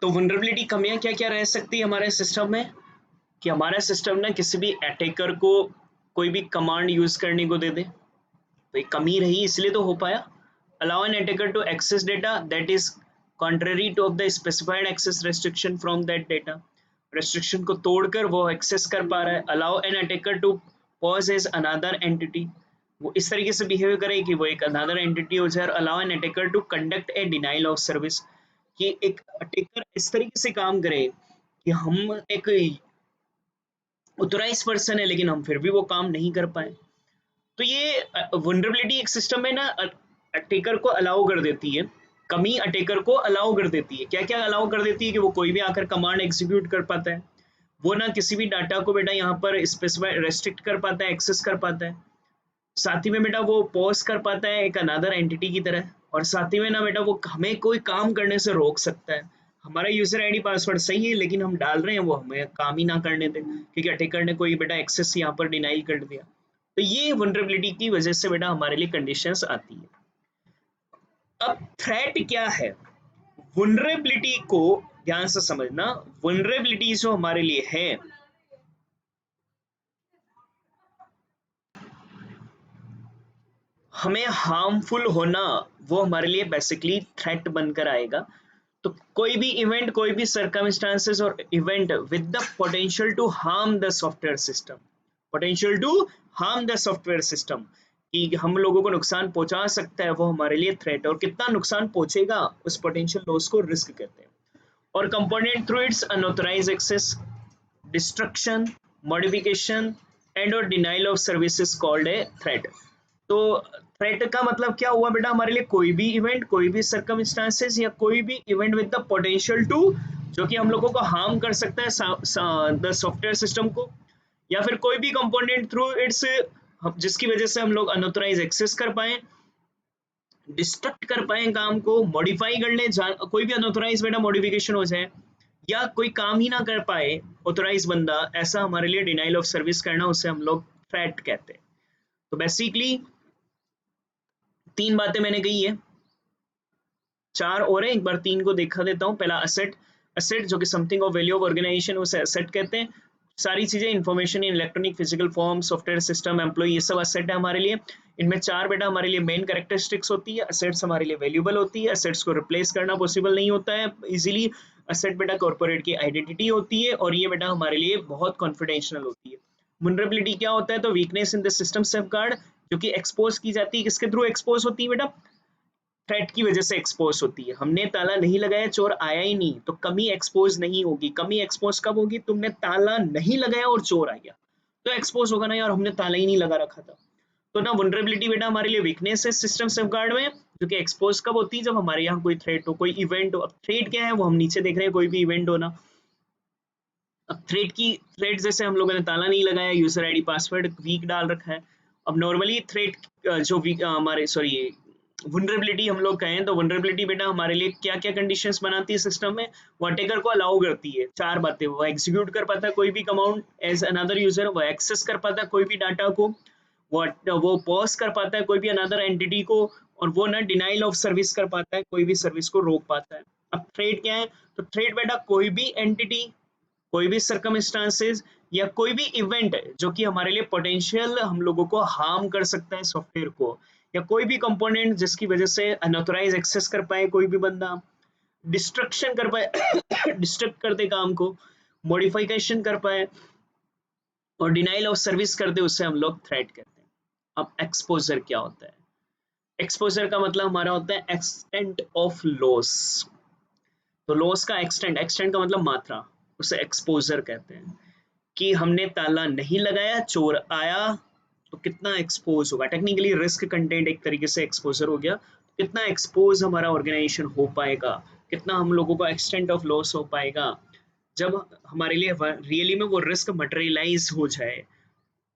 तो वनरेबिलिटी कमियां क्या क्या रह सकती है हमारे सिस्टम में, कि हमारा सिस्टम ना किसी भी अटैकर को कोई भी कमांड यूज करने को दे दे, तो एक कमी रही, इसलिए तो हो पाया। Allow an attacker to access data that is contrary to of the specified access restriction from that data, restriction को तोड़कर वो एक्सेस कर पा रहा है। Allow an attacker to pose as another entity, वो इस तरीके से बिहेव करे कि वो एक अनदर एंटिटी हो जाए। Allow an attacker to conduct a denial of service, कि एक अटैकर इस तरीके से काम करे कि हम एक ऑथराइज पर्सन है लेकिन हम फिर भी वो काम नहीं कर पाए। तो ये वनरेबिलिटी एक सिस्टम में ना अटेकर को अलाउ कर देती है, कमी अटेकर को अलाउ कर देती है। क्या क्या अलाउ कर देती है कि वो कोई भी आकर कमांड एग्जीक्यूट कर पाता है, वो ना किसी भी डाटा को बेटा यहाँ पर स्पेसिफाई रेस्ट्रिक्ट कर पाता है, एक्सेस कर पाता है, साथ ही में बेटा वो पॉज कर पाता है एक अनदर एंटिटी की तरह, और साथ ही में ना बेटा वो हमें कोई काम करने से रोक सकता है। हमारा यूजर आईडी पासवर्ड सही है लेकिन हम डाल रहे हैं वो हमें काम ही ना करने दे, क्योंकि अटैकर ने कोई बेटा एक्सेस यहाँ पर डिनाइल कर दिया। तो ये वनरेबिलिटी की वजह से बेटा हमारे लिए कंडीशंस आती है। अब थ्रेट क्या है? वनरेबिलिटी को ध्यान से समझना, वनरेबिलिटी जो हमारे लिए है, हमें हार्मफुल होना, वो हमारे लिए बेसिकली थ्रेट बनकर आएगा। तो कोई भी इवेंट, कोई भी सर्कमस्टांसेस और event with the potential to harm the software system, potential to harm the software system, कि हम लोगों को नुकसान पहुंचा सकता है, वो हमारे लिए थ्रेट। और कितना नुकसान पहुंचेगा उस पोटेंशियल लॉस को रिस्क कहते हैं। और component through its unauthorized access, destruction, modification and और denial of services called a threat. तो थ्रेट का मतलब क्या हुआ बेटा? हमारे लिए कोई भी इवेंट, कोई भी सर्कमस्टांसेस या कोई भी event with the potential to, जो कि हम लोगों को हार्म कर सकता है द सॉफ्टवेयर सिस्टम को, या फिर कोई भी कंपोनेंट थ्रू इट्स, जिसकी वजह से हम लोग अनऑथराइज एक्सेस कर पाए, डिस्ट्रक्ट कर पाए काम को, मॉडिफाई कर ले, कोई भी अनऑथराइज बेटा मॉडिफिकेशन हो जाए, या कोई काम ही ना कर पाए ऑथराइज बंदा, ऐसा हमारे लिए डिनाइल ऑफ सर्विस करना, उसे हम लोग थ्रेट कहते हैं। तो बेसिकली 3 बातें मैंने कही है, 4 और है, एक बार 3 को देखा देता हूँ। पहला असेट, असेट जो कि something of value of organisation, उसे असेट कहते हैं। सारी चीजें, information in electronic, physical form, software system, employ, ये सब असेट है हमारे लिए। इनमें 4 बेटा हमारे लिए मेन कैरेक्टरिस्टिक्स होती है। असेट्स हमारे लिए वैल्यूएबल होती है, असेट्स को रिप्लेस करना पॉसिबल नहीं होता है इजीली। असेट बेटा कॉर्पोरेट की आइडेंटिटी होती है, और ये बेटा हमारे लिए बहुत कॉन्फिडेंशियल होती है। वल्नरेबिलिटी क्या होता है? तो weakness in the system safeguard, जो कि एक्सपोज की जाती है, किसके थ्रू एक्सपोज होती है बेटा? थ्रेट की वजह से एक्सपोज होती है। हमने ताला नहीं लगाया, चोर आया ही नहीं, तो कमी एक्सपोज नहीं होगी। कमी एक्सपोज कब होगी? तुमने ताला नहीं लगाया और चोर आ गया, तो एक्सपोज होगा ना यार, हमने ताला ही नहीं लगा रखा था। तो ना वनरेबिलिटी बेटा हमारे लिए वीकनेस है सिस्टम सेफगार्ड में, जो कि एक्सपोज कब होती है? जब हमारे यहाँ कोई थ्रेट हो, कोई इवेंट हो। अब थ्रेट क्या है वो हम नीचे देख रहे हैं, कोई भी इवेंट हो ना। अब थ्रेट जैसे हम लोगों ने ताला नहीं लगाया, यूजर आईडी पासवर्ड वीक डाल रखा है। अब नॉर्मली थ्रेट जो वीक हमारे सॉरी वनरेबिलिटी हम लोग कहें, तो वनरेबिलिटी बेटा हमारे लिए क्या क्या कंडीशंस बनाती है सिस्टम में? वो अटैकर को अलाउ करती है 4 बातें। वो एग्जीक्यूट कर पाता है कोई भी कमांड एज अनदर यूजर, वो एक्सेस कर पाता है कोई भी डाटा को, वो पॉज कर पाता है कोई भी अनदर एंटिटी को, और वो ना डिनाइल ऑफ सर्विस कर पाता है, कोई भी सर्विस को रोक पाता है। अब थ्रेट क्या है? तो थ्रेट बेटा कोई भी एंटिटी, कोई भी सर्कमस्टांसेस या कोई भी इवेंट जो कि हमारे लिए पोटेंशियल हम लोगों को हार्म कर सकता है सॉफ्टवेयर को, या कोई भी कंपोनेंट जिसकी वजह से अनऑथराइज एक्सेस कर पाए कोई भी बंदा, डिस्ट्रक्शन कर पाए डिस्ट्रक्ट कर दे काम को, मॉडिफिकेशन कर पाए, और डिनाइल ऑफ सर्विस कर दे, उससे हम लोग थ्रेट कहते हैं। अब एक्सपोजर क्या होता है? एक्सपोजर का मतलब हमारा होता है एक्सटेंट ऑफ लॉस। तो लॉस का एक्सटेंट, एक्सटेंट का मतलब मात्रा, उसे एक्सपोजर कहते हैं। कि हमने ताला नहीं लगाया, चोर आया, तो कितना एक्सपोज होगा? टेक्निकली रिस्क कंटेंट एक तरीके से एक्सपोजर हो गया। कितना एक्सपोज हमारा ऑर्गेनाइजेशन हो पाएगा, कितना हम लोगों को एक्सटेंट ऑफ लॉस हो पाएगा, जब हमारे लिए रियली में वो रिस्क मटेरियलाइज हो जाए,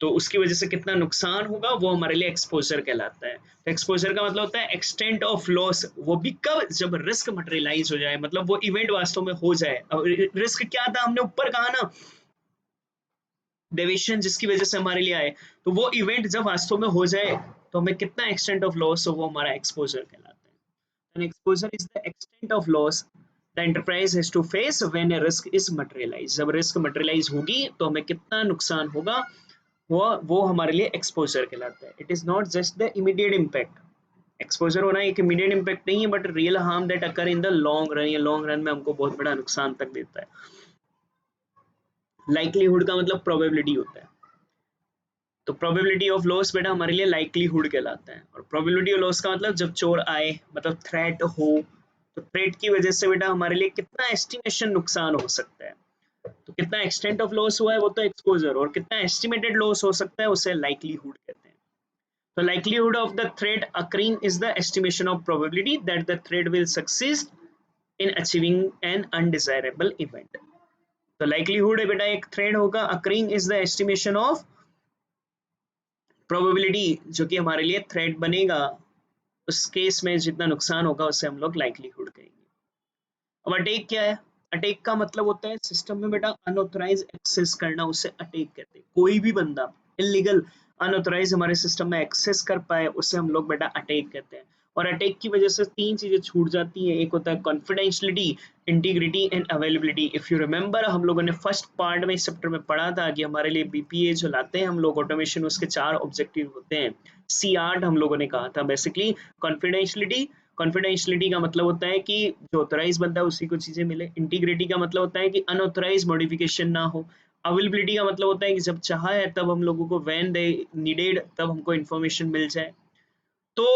तो उसकी वजह से कितना नुकसान होगा, वो हमारे लिए एक्सपोजर कहलाता है। तो एक्सपोजर का मतलब होता है एक्सटेंट ऑफ लॉस, वो भी कब? जब रिस्क मटेरियलाइज हो जाए, मतलब वो इवेंट वास्तव में हो जाए। अब रिस्क क्या था? हमने ऊपर कहा ना, डेविएशन जिसकी वजह से हमारे लिए आए, तो वो इवेंट जब वास्तव में हो जाए, तो हमें कितना एक्सटेंट ऑफ लॉस हो, वो हमारा एक्सपोजर कहलाता है। And exposure is the extent of loss the enterprise has to face when a risk is materialise. जब रिस्क मटेरियलाइज होगी तो हमें कितना नुकसान होगा, वो हमारे लिए एक्सपोजर कहलाता है। It is not just the immediate impact. Exposure होना एक इमीडिएट इम्पैक्ट नहीं है, but real harm that occur in the long run, या लॉन्ग रन में हमको बहुत बड़ा नुकसान तक देता है। लाइकलीहुड का मतलब प्रोबेबिलिटी होता है। तो प्रोबेबिलिटी ऑफ लॉस बेटा हमारे लिए लाइकलीहुड कहलाता है। और प्रोबेबिलिटी ऑफ लॉस का मतलब जब चोर आए, मतलब थ्रेट हो, तो थ्रेट की वजह से बेटा हमारे लिए कितना एस्टिमेशन नुकसान हो सकता है। तो कितना एक्सटेंट ऑफ लॉस हुआ है वो तो एक्सपोजर, और कितना एस्टिमेटेड लॉस हो सकता है उसे लाइकलीहुड कहते हैं। तो likelihood of the threat occurring is the estimation of probability that the threat will succeed in achieving an undesirable event. तो likelihood है बेटा एक थ्रेड होगा, occurring is the estimation of probability जो कि हमारे लिए थ्रेड बनेगा, उस केस में जितना नुकसान होगा उसे हम लोग likelihood कहेंगे। अब अटैक क्या है? अटैक का मतलब होता है सिस्टम में बेटा अनऑथराइज एक्सेस करना, उसे अटैक कहते हैं। कोई भी बंदा इलीगल अनऑथराइज हमारे सिस्टम में एक्सेस कर पाए उसे हम लोग बेटा अटैक कहते हैं। और अटैक की वजह से तीन चीजें छूट जाती हैं, एक होता है confidentiality, integrity and availability. If you remember हम लोगों ने फर्स्ट पार्ट में इस चैप्टर में पढ़ा था कि हमारे लिए बीपीए जो लाते हैं हम लोग ऑटोमेशन, उसके 4 ऑब्जेक्टिव होते हैं। C8 हम लोगों ने कहा था बेसिकली कॉन्फिडेंशियलिटी। कॉन्फिडेंशियलिटी का मतलब होता है कि जो ऑथराइज बंदा है उसी को चीजें मिले। इंटीग्रिटी का मतलब होता है कि अनऑथराइज मॉडिफिकेशन ना हो। अवेलेबिलिटी का मतलब होता है कि जब चाहा है तब हम लोगों को व्हेन दे नीडेड तब हमको इन्फॉर्मेशन मिल जाए। तो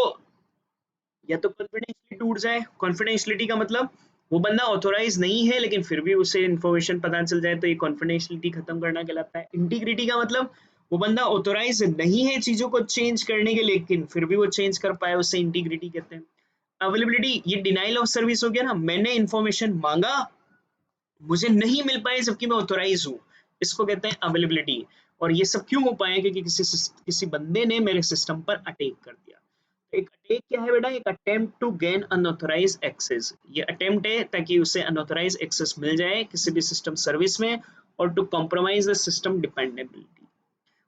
या तो कॉन्फिडेंशियलिटी टूट जाए, कॉन्फिडेंशियलिटी का मतलब वो बंदा ऑथोराइज नहीं है लेकिन फिर भी उसे इन्फॉर्मेशन पता चल जाए, तो ये कॉन्फिडेंशियलिटी खत्म करना कहलाता है। इंटीग्रिटी का मतलब वो बंदा ऑथोराइज नहीं है चीजों को चेंज करने के, लेकिन फिर भी वो चेंज कर पाए, उसे इंटीग्रिटी कहते हैं। अवेलेबिलिटी ये डिनाइल ऑफ सर्विस हो गया ना, मैंने इन्फॉर्मेशन मांगा मुझे नहीं मिल पाए जबकि मैं ऑथोराइज हूँ, इसको कहते हैं अवेलेबिलिटी। और ये सब क्यों हो पाए? क्योंकि किसी बंदे ने मेरे सिस्टम पर अटैक कर दिया। एक अटैक क्या है बेटा? एक attempt to gain unauthorised access. ये अटेम्प्ट है ताकि उसे अनऑथराइज एक्सेस मिल जाए किसी भी सिस्टम सर्विस में, और to compromise the system dependability.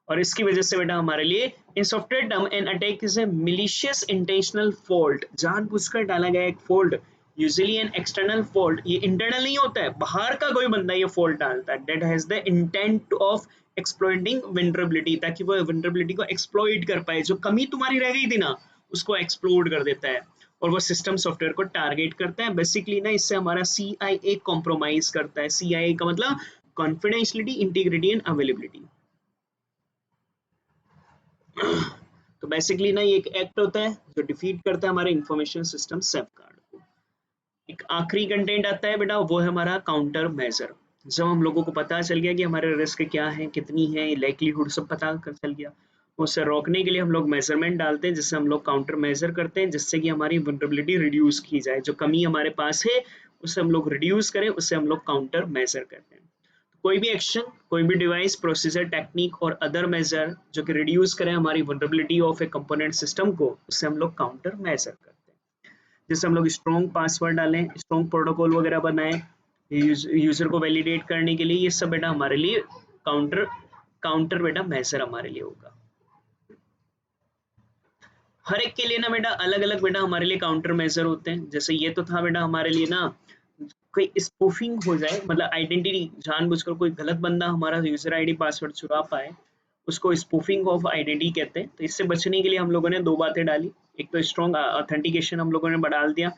और इसकी वजह से बेटा हमारे लिए in software term an attack is a malicious intentional fault, जानबूझकर डाला गया एक फॉल्ट, यूजुअली एन एक्सटर्नल फॉल्ट। ये इंटरनल नहीं होता है, बाहर का कोई बंदा ये फॉल्ट डालता है, that has the intent of exploiting vulnerability, ताकि वो वल्नरेबिलिटी को एक्सप्लॉइट कर पाए, जो कमी तुम्हारी रह गई थी ना उसको एक्सप्लोड कर देता है और वो सिस्टम सॉफ्टवेयर को टारगेट करता है। बेसिकली ना इससे हमारा CIA कॉम्प्रोमाइज करता है। CIA का मतलब कॉन्फिडेंशियलिटी, इंटीग्रिटी एंड अवेलेबिलिटी। तो बेसिकली ना ये एक एक्ट होता है जो डिफीट करता है हमारे इंफॉर्मेशन सिस्टम सेफगार्ड को। एक आखिरी कंटेंट आता है बेटा, वो है हमारा काउंटर मेजर। जब हम लोगों को पता चल गया कि हमारे रिस्क क्या है, कितनी है, लाइक्लीहुड सब पता चल गया, उसे रोकने के लिए हम लोग मेजरमेंट डालते हैं जिससे हम लोग काउंटर मेजर करते हैं, जिससे कि हमारी वल्नरेबिलिटी रिड्यूस की जाए, जो कमी हमारे पास है उसे हम लोग रिड्यूस करें, उससे हम लोग काउंटर मेजर करते हैं। कोई भी एक्शन, कोई भी डिवाइस, प्रोसीजर, टेक्निक और अदर मेजर जो कि रिड्यूस करें हमारी vulnerability of A component system को, उससे हम लोग काउंटर मेजर करते हैं। जैसे हम लोग स्ट्रॉन्ग पासवर्ड डालें, स्ट्रॉन्ग प्रोटोकॉल वगैरह बनाएं यूजर को वैलिडेट करने के लिए, ये सब बेटा हमारे लिए काउंटर काउंटर बेटा मेजर हमारे लिए होगा। हर एक के लिए ना बेटा अलग अलग बेटा हमारे लिए काउंटर मेजर होते हैं। जैसे ये तो था बेटा हमारे लिए ना, कोई स्पूफिंग हो जाए, मतलब आइडेंटिटी जानबूझकर कोई गलत बंदा हमारा यूजर आईडी पासवर्ड चुरा पाए, उसको स्पूफिंग ऑफ आइडेंटिटी कहते हैं। तो इससे बचने के लिए हम लोगों ने दो बातें डाली। एक तो स्ट्रॉन्ग ऑथेंटिकेशन हम लोगों ने डाल दिया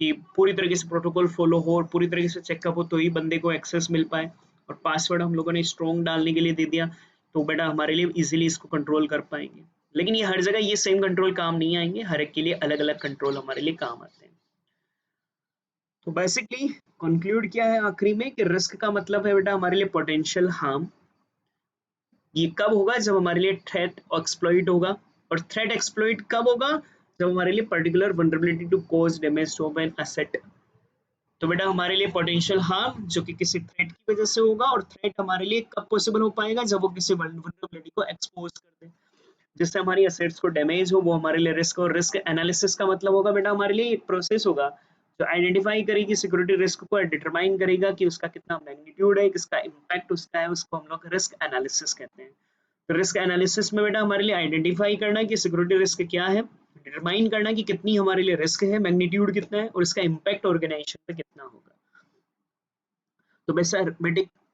कि पूरी तरीके से प्रोटोकॉल फॉलो हो और पूरी तरीके से चेकअप हो तो ही बंदे को एक्सेस मिल पाए। और पासवर्ड हम लोगों ने स्ट्रॉन्ग डालने के लिए दे दिया, तो बेटा हमारे लिए इजीली इसको कंट्रोल कर पाएंगे। लेकिन ये हर जगह ये सेम कंट्रोल काम नहीं आएंगे, हर एक के लिए अलग अलग कंट्रोल हमारे लिए काम आते हैं। तो बेसिकली कंक्लूड किया है आखिरी में कि रिस्क का मतलब है बेटा हमारे लिए पोटेंशियल हार्म। ये कब होगा? जब हमारे लिए थ्रेट एक्सप्लॉइट होगा। और थ्रेट एक्सप्लॉइट कब होगा? जब हमारे लिए particular vulnerability to cause damage to an asset. तो बेटा हमारे लिए पोटेंशियल हार्म जो कि किसी थ्रेट की वजह से होगा, और थ्रेट हमारे लिए कब पॉसिबल हो पाएगा? जब वो किसी वल्नरेबिलिटी को एक्सपोज कर दे जिससे हमारी एसेट्स को डैमेज हो, वो हमारे लिए रिस्क। और रिस्क एनालिसिस का मतलब होगा बेटा हमारे लिए एक प्रोसेस होगा जो आइडेंटिफाई करेगी सिक्योरिटी रिस्क को, डिटरमाइन करेगा कि उसका कितना मैग्नीट्यूड है, किसका इम्पैक्ट उसका है, उसको हम लोग रिस्क एनालिसिस कहते हैं। तो रिस्क एनालिसिस में बेटा हमारे लिए आइडेंटिफाई करना कि सिक्योरिटी रिस्क क्या है, डिटरमाइन करना कि कितनी हमारे लिए रिस्क है, मैग्नीट्यूड कितना है, और इसका इम्पैक्ट ऑर्गेनाइजेशन पे कितना होगा। तो वैसा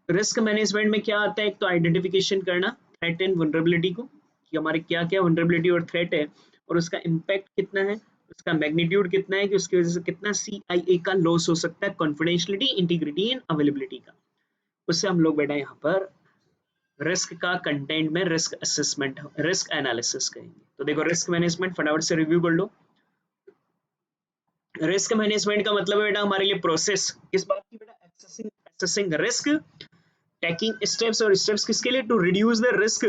रिस्क मैनेजमेंट में क्या आता है? एक तो आइडेंटिफिकेशन करना थ्रेट एंड वल्नरेबिलिटी को, कि हमारे क्या क्या वल्नरेबिलिटी और थ्रेट है और उसका इम्पैक्ट कितना है, उसका मैग्नीट्यूड कितना है, कि उसकी वजह से कितना CIA का लॉस हो सकता है, कॉन्फिडेंशियलिटी, इंटीग्रिटी एंड अवेलेबिलिटी का। उससे हम लोग बेटा यहाँ पर रिस्क का कंटेंट में रिस्क असेसमेंट, रिस्क एनालिसिस कहेंगे। तो देखो रिस्क मैनेजमेंट फटाफट से रिव्यू कर लो। रिस्क मैनेजमेंट का मतलब है बेटा हमारे लिए प्रोसेस किस बात की बेटा? असेसिंग रिस्क, टेकिंग स्टेप्स, और स्टेप्स किसके लिए? To reduce the risk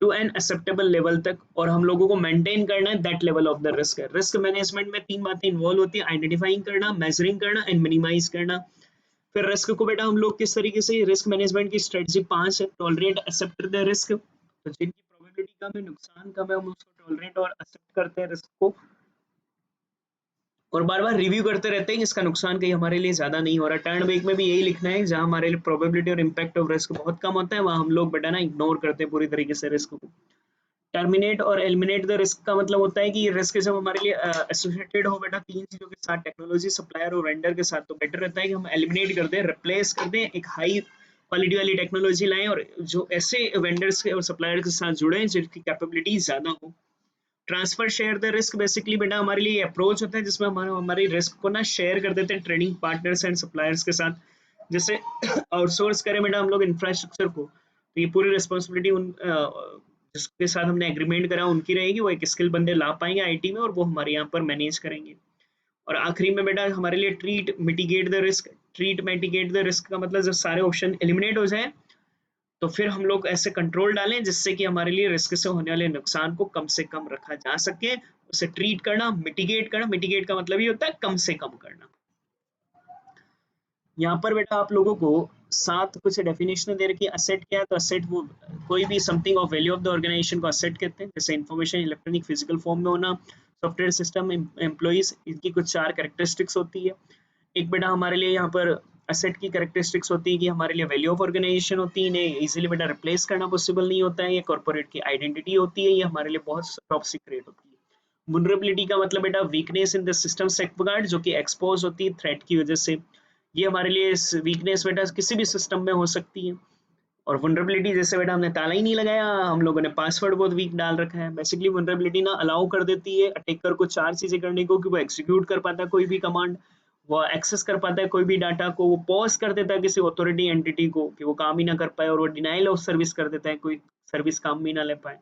to an acceptable level तक, और हम लोगों को मेंटेन करना है that level of the risk है। रिस्क मैनेजमेंट में 3 बातें इन्वॉल्व होती है, आइडेंटिफाइंग करना, मेजरिंग करना एंड मिनिमाइज करना। फिर रिस्क को बेटा हम लोग किस तरीके से, रिस्क मैनेजमेंट की स्ट्रेटजी 5 है, टॉलरेट एक्सेप्ट द रिस्क, तो जिनकी प्रोबेबिलिटी कम है, नुकसान कम है, हम उसको टॉलरेट और एक्सेप्ट करते हैं रिस्क को, और बार बार रिव्यू करते रहते हैं कि इसका नुकसान कहीं हमारे लिए ज्यादा नहीं हो रहा। टर्न बेक में भी यही लिखना है, जहां हमारे लिए प्रोबेबिलिटी और इम्पैक्ट ऑफ रिस्क बहुत कम होता है, वहां हम लोग बेटा ना इग्नोर करते हैं पूरी तरीके से रिस्क को। टर्मिनेट और एलिमिनेट द रिस्क का मतलब होता है कि ये रिस्क जब हमारे लिए एसोसिएटेड हो बेटा 3 चीजों के साथ, टेक्नोलॉजी, सप्लायर और वेंडर के साथ, तो बेटर रहता है कि हम एलिमिनेट कर दें, रिप्लेस कर दें, एक हाई क्वालिटी वाली टेक्नोलॉजी लाएं, और जो ऐसे वेंडर्स के और सप्लायर के साथ जुड़े जिनकी कैपेबिलिटी ज्यादा हो। Transfer share the risk basically बेटा हमारे लिए अप्रोच होता है जिसमें हमारी रिस्क को ना शेयर कर देते हैं ट्रेडिंग पार्टनर्स एंड सप्लायर्स के साथ। जैसे आउटसोर्स करें बेटा हम लोग इंफ्रास्ट्रक्चर को, तो ये पूरी रिस्पॉन्सिबिलिटी उन जिसके साथ हमने एग्रीमेंट करा उनकी रहेगी, वो एक स्किल बंदे ला पाएंगे आईटी में, और वो हमारे यहाँ पर मैनेज करेंगे। और आखिरी में बेटा हमारे लिए treat mitigate the risk. Treat mitigate the risk का मतलब जब सारे ऑप्शन एलिमिनेट हो जाए, तो फिर हम लोग ऐसे कंट्रोल डालें जिससे कि हमारे लिए रिस्क से होने वाले नुकसान को कम से कम रखा जा सके। उसे ट्रीट करना, मिटिगेट करना, मिटिगेट का मतलब ये होता है कम से कम करना। यहाँ पर बेटा आप लोगों को 7 कुछ डेफिनेशन दे रखी है। असेट क्या है, तो असेट वो कोई भी something of value of the organisation को असेट कहते हैं, जैसे इन्फॉर्मेशन इलेक्ट्रॉनिक फिजिकल फॉर्म में होना, सॉफ्टवेयर सिस्टम, एम्प्लॉइज, इनकी कुछ 4 कैरेक्टरिस्टिक्स होती है। एक बेटा हमारे लिए यहाँ पर असेट की कैरेक्टरिस्टिक्स होती है कि हमारे लिए वैल्यू ऑफ ऑर्गेनाइजेशन होती है, इन्हें इजीली बेटा रिप्लेस करना पॉसिबल नहीं होता है, ये कॉर्पोरेट की आइडेंटिटी होती है, ये हमारे लिए बहुत टॉप सीक्रेट होती है। वुनरेबिलिटी का मतलब बेटा weakness in the system safeguard, जो कि एक्सपोज होती है थ्रेट की वजह से। ये हमारे लिए वीकनेस बेटा किसी भी सिस्टम में हो सकती है। और वनरेबिलिटी जैसे बेटा हमने ताला ही नहीं लगाया, हम लोगों ने पासवर्ड बहुत वीक डाल रखा है। बेसिकली वनरेबिलिटी ना अलाउ कर देती है अटैकर को 4 चीजें करने को, कि वो एग्जीक्यूट कर पाता है कोई भी कमांड, वो एक्सेस कर पाता है कोई भी डाटा को, वो पॉज कर देता है किसी अथॉरिटी एंटिटी को कि वो काम ही ना कर पाए, और वो डिनाइल ऑफ सर्विस कर देता है, कोई सर्विस काम भी ना ले पाए।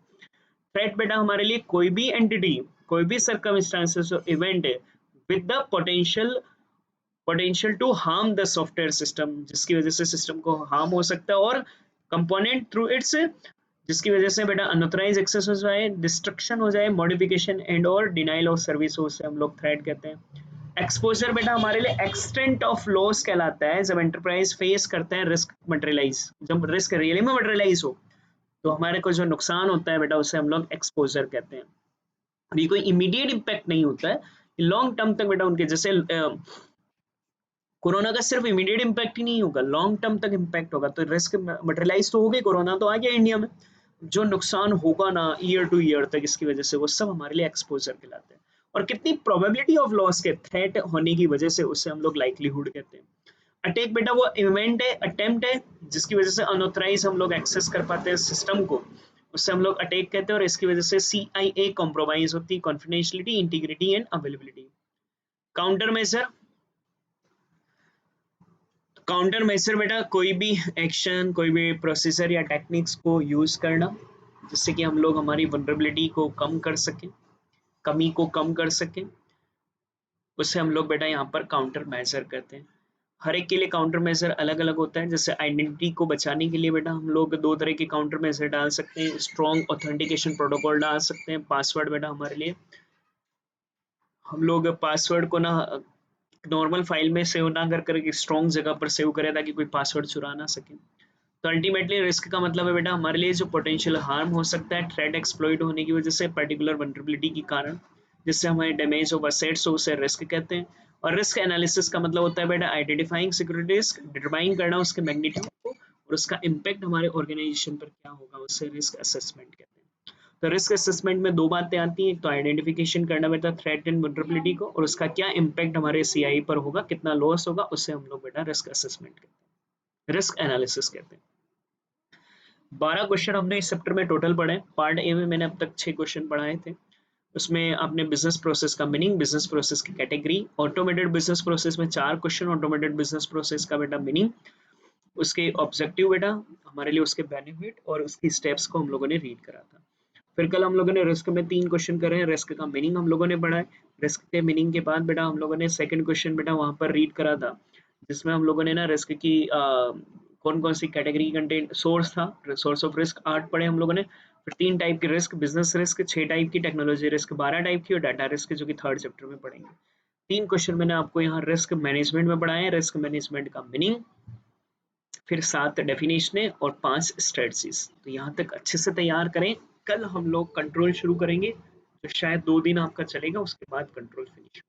थ्रेट बेटा हमारे लिए कोई भी एंटिटी, कोई भी सर्कमस्टांसेस और event with the potential to harm the software system, जिसकी वजह से सिस्टम को हार्म हो सकता है, और कंपोनेंट थ्रू इट्स, जिसकी वजह से बेटा अनऑथराइज एक्सेस हो जाए, डिस्ट्रक्शन हो जाए, मॉडिफिकेशन एंड और डिनाइल ऑफ सर्विस हो, उसे हम लोग थ्रेट कहते हैं। एक्सपोजर बेटा हमारे लिए एक्सटेंट ऑफ लॉस कहलाता है, जब एंटरप्राइज फेस करते हैं रिस्क मटेरियलाइज, जब रिस्क रियली में मटेरियलाइज हो, तो हमारे को जो नुकसान होता है बेटा उसे हम लोग एक्सपोजर कहते हैं। अभी कोई इमीडिएट इम्पैक्ट नहीं होता है, लॉन्ग टर्म तक बेटा उनके जैसे कोरोना का सिर्फ इमीडिएट इम्पैक्ट ही नहीं होगा, लॉन्ग टर्म तक इम्पैक्ट होगा। तो रिस्क मटेरियलाइज तो हो गई, कोरोना तो आ गया इंडिया में, जो नुकसान होगा ना ईयर टू ईयर तक इसकी वजह से, वो सब हमारे लिए एक्सपोजर कहलाते हैं। और कितनी प्रोबेबिलिटी ऑफ लॉस के थ्रेट होने की वजह से उसे हम लोग लाइक्लीहुड कहते हैं। अटैक बेटा वो इवेंट है, अटेम्प्ट है, जिसकी वजह से अनऑथराइज हम लोग एक्सेस कर पाते हैं सिस्टम को, उससे हम लोग अटैक कहते हैं। और इसकी वजह से CIA कॉम्प्रोमाइज होती है, confidentiality, integrity and availability. Counter measure, counter measure बेटा कोई भी एक्शन, कोई भी प्रोसीजर या टेक्निक्स को यूज करना जिससे कि हम लोग हमारी वनरेबिलिटी को कम कर सकें, कमी को कम कर सकें, उसे हम लोग बेटा यहाँ पर काउंटर मेजर करते हैं। हर एक के लिए काउंटर मेजर अलग अलग होता है। जैसे आइडेंटिटी को बचाने के लिए बेटा हम लोग 2 तरह के काउंटर मेजर डाल सकते हैं, स्ट्रॉन्ग ऑथेंटिकेशन प्रोटोकॉल डाल सकते हैं। पासवर्ड बेटा हमारे लिए, हम लोग पासवर्ड को ना नॉर्मल फाइल में सेव ना कर कर स्ट्रॉन्ग जगह पर सेव करें ताकि कोई पासवर्ड चुरा ना सके। तो अल्टीमेटली रिस्क का मतलब है बेटा हमारे लिए जो पोटेंशियल हार्म हो सकता है थ्रेट एक्सप्लॉइट होने की वजह से पर्टिकुलर वनरेबिलिटी के कारण, जिससे हमारे डैमेज ऑफ असेट्स हो, उसे रिस्क कहते हैं। और रिस्क एनालिसिस का मतलब होता है बेटा आइडेंटिफाइंग सिक्योरिटी रिस्क, डिटरमाइन करना उसके मैग्नीट्यूड को और उसका इम्पैक्ट हमारे ऑर्गेनाइजेशन पर क्या होगा, उससे रिस्क असेसमेंट कहते हैं। तो रिस्क असेसमेंट में 2 बातें आती हैं, एक तो आइडेंटिफिकेशन करना बेटा थ्रेट एंड वनरेबिलिटी को, और उसका क्या इम्पैक्ट हमारे CI पर होगा, कितना लॉस होगा, उससे हम लोग बेटा रिस्क असेसमेंट कहते हैं, रिस्क एनालिसिस कहते हैं। 12 क्वेश्चन हमने इस चैप्टर में टोटल पढ़े। पार्ट ए में मैंने अब तक 6 क्वेश्चन पढ़ाए थे। उसमें आपने बिजनेस प्रोसेस का मीनिंग, बिजनेस प्रोसेस की कैटेगरी, ऑटोमेटेड बिजनेस प्रोसेस में 4 क्वेश्चन, ऑटोमेटेड बिजनेस प्रोसेस का बेटा मीनिंग, उसके ऑब्जेक्टिव बेटा हमारे लिए, उसके बेनिफिट और उसकी स्टेप्स को हम लोगों ने रीड करा था। फिर कल हम लोगों ने रिस्क में 3 क्वेश्चन करे हैं, रिस्क का मीनिंग हम लोगों ने पढ़ा है। रिस्क के मीनिंग के बाद बेटा हम लोगों ने सेकंड क्वेश्चन बेटा वहां पर रीड करा था, जिसमें हम लोगों ने ना रिस्क की कौन कौन सी कैटेगरी कंटेंट, सोर्स था, सोर्स ऑफ रिस्क 8 पढ़े हम लोगों ने। फिर 3 टाइप की रिस्क, बिजनेस रिस्क, 6 टाइप की, टेक्नोलॉजी रिस्क 12 टाइप की और डाटा रिस्क जो कि थर्ड चैप्टर में पढ़ेंगे। 3 क्वेश्चन मैंने आपको यहाँ रिस्क मैनेजमेंट में पढ़ाए हैं, रिस्क मैनेजमेंट का मीनिंग, फिर 7 डेफिनेशन और 5 स्ट्रेटजीज। तो यहाँ तक अच्छे से तैयार करें। कल हम लोग कंट्रोल शुरू करेंगे, तो शायद 2 दिन आपका चलेगा, उसके बाद कंट्रोल फिनिश।